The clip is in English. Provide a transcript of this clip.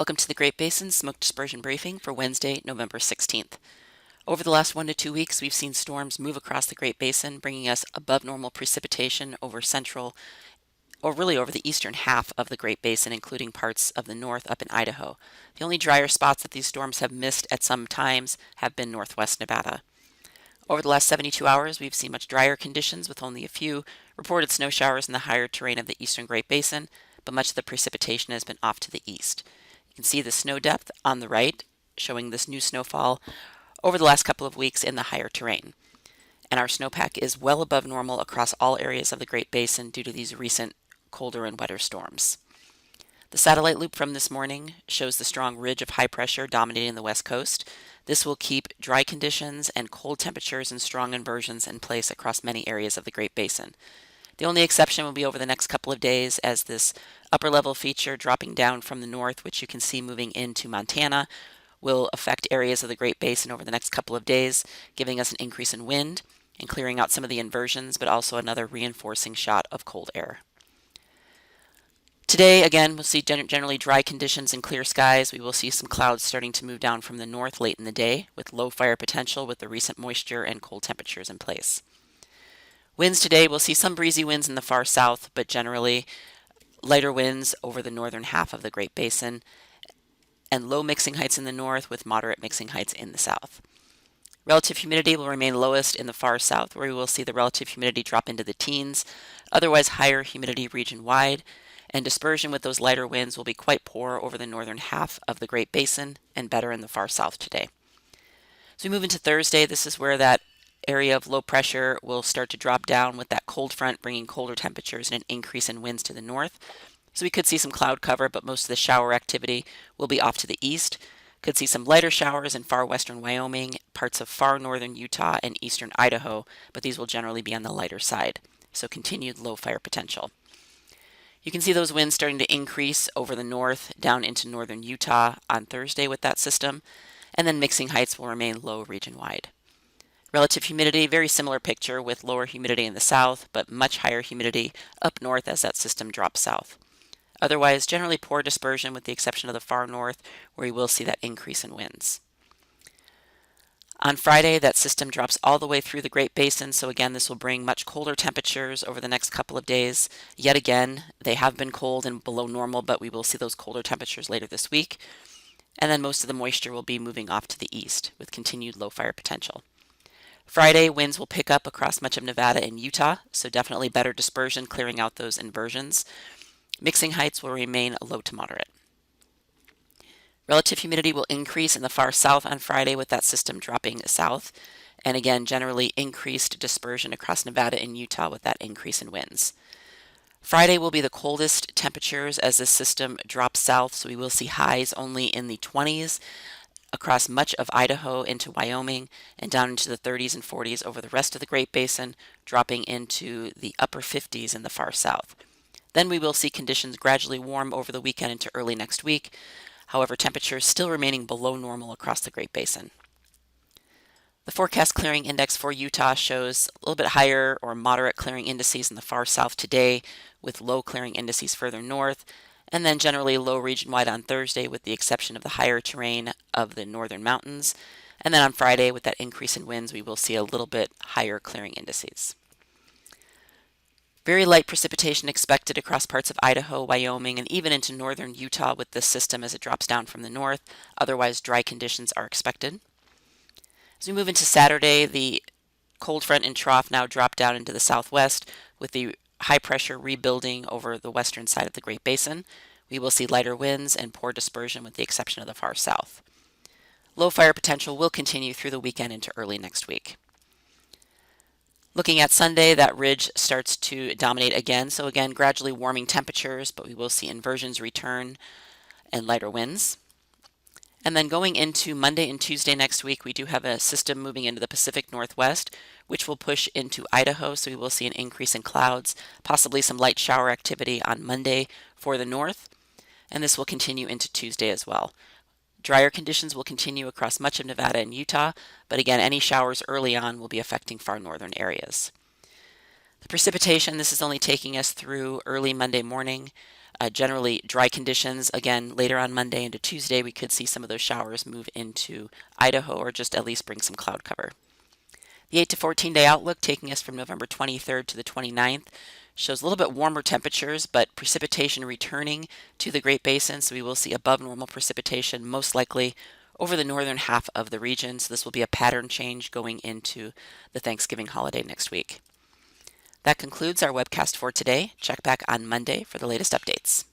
Welcome to the Great Basin Smoke Dispersion Briefing for Wednesday, November 16th. Over the last 1 to 2 weeks, we've seen storms move across the Great Basin, bringing us above normal precipitation over central, or really over the eastern half of the Great Basin, including parts of the north up in Idaho. The only drier spots that these storms have missed at some times have been northwest Nevada. Over the last 72 hours, we've seen much drier conditions with only a few reported snow showers in the higher terrain of the eastern Great Basin, but much of the precipitation has been off to the east. You can see the snow depth on the right, showing this new snowfall over the last couple of weeks in the higher terrain. And our snowpack is well above normal across all areas of the Great Basin due to these recent colder and wetter storms. The satellite loop from this morning shows the strong ridge of high pressure dominating the west coast. This will keep dry conditions and cold temperatures and strong inversions in place across many areas of the Great Basin. The only exception will be over the next couple of days as this upper level feature dropping down from the north, which you can see moving into Montana, will affect areas of the Great Basin over the next couple of days, giving us an increase in wind and clearing out some of the inversions, but also another reinforcing shot of cold air. Today, again, we'll see generally dry conditions and clear skies. We will see some clouds starting to move down from the north late in the day with low fire potential with the recent moisture and cold temperatures in place. Winds today, we'll see some breezy winds in the far south, but generally lighter winds over the northern half of the Great Basin and low mixing heights in the north with moderate mixing heights in the south. Relative humidity will remain lowest in the far south, where we will see the relative humidity drop into the teens, otherwise higher humidity region-wide, and dispersion with those lighter winds will be quite poor over the northern half of the Great Basin and better in the far south today. As we move into Thursday, this is where that area of low pressure will start to drop down with that cold front bringing colder temperatures and an increase in winds to the north. So we could see some cloud cover, but most of the shower activity will be off to the east. Could see some lighter showers in far western Wyoming, parts of far northern Utah and eastern Idaho, but these will generally be on the lighter side. So continued low fire potential. You can see those winds starting to increase over the north down into northern Utah on Thursday with that system, and then mixing heights will remain low region-wide. Relative humidity, very similar picture with lower humidity in the south, but much higher humidity up north as that system drops south. Otherwise, generally poor dispersion with the exception of the far north, where you will see that increase in winds. On Friday, that system drops all the way through the Great Basin, so again, this will bring much colder temperatures over the next couple of days. Yet again, they have been cold and below normal, but we will see those colder temperatures later this week. And then most of the moisture will be moving off to the east with continued low fire potential. Friday, winds will pick up across much of Nevada and Utah, so definitely better dispersion, clearing out those inversions. Mixing heights will remain low to moderate. Relative humidity will increase in the far south on Friday with that system dropping south, and again, generally increased dispersion across Nevada and Utah with that increase in winds. Friday will be the coldest temperatures as this system drops south, so we will see highs only in the 20s. Across much of Idaho into Wyoming and down into the 30s and 40s over the rest of the Great Basin, dropping into the upper 50s in the far south. Then we will see conditions gradually warm over the weekend into early next week. However, temperatures still remaining below normal across the Great Basin. The forecast clearing index for Utah shows a little bit higher or moderate clearing indices in the far south today, with low clearing indices further north, and then generally low region-wide on Thursday with the exception of the higher terrain of the northern mountains. And then on Friday, with that increase in winds, we will see a little bit higher clearing indices. Very light precipitation expected across parts of Idaho, Wyoming, and even into northern Utah with this system as it drops down from the north. Otherwise, dry conditions are expected. As we move into Saturday, the cold front and trough now drop down into the southwest with the high pressure rebuilding over the western side of the Great Basin. We will see lighter winds and poor dispersion with the exception of the far south. Low fire potential will continue through the weekend into early next week. Looking at Sunday, that ridge starts to dominate again. So again, gradually warming temperatures, but we will see inversions return and lighter winds. And then going into Monday and Tuesday next week, we do have a system moving into the Pacific Northwest, which will push into Idaho. So we will see an increase in clouds, possibly some light shower activity on Monday for the north. And this will continue into Tuesday as well. Drier conditions will continue across much of Nevada and Utah, but again, any showers early on will be affecting far northern areas. The precipitation, this is only taking us through early Monday morning. Generally dry conditions. Again, later on Monday into Tuesday, we could see some of those showers move into Idaho or just at least bring some cloud cover. The 8 to 14 day outlook, taking us from November 23rd to the 29th, shows a little bit warmer temperatures, but precipitation returning to the Great Basin. So we will see above normal precipitation, most likely over the northern half of the region. So this will be a pattern change going into the Thanksgiving holiday next week. That concludes our webcast for today. Check back on Monday for the latest updates.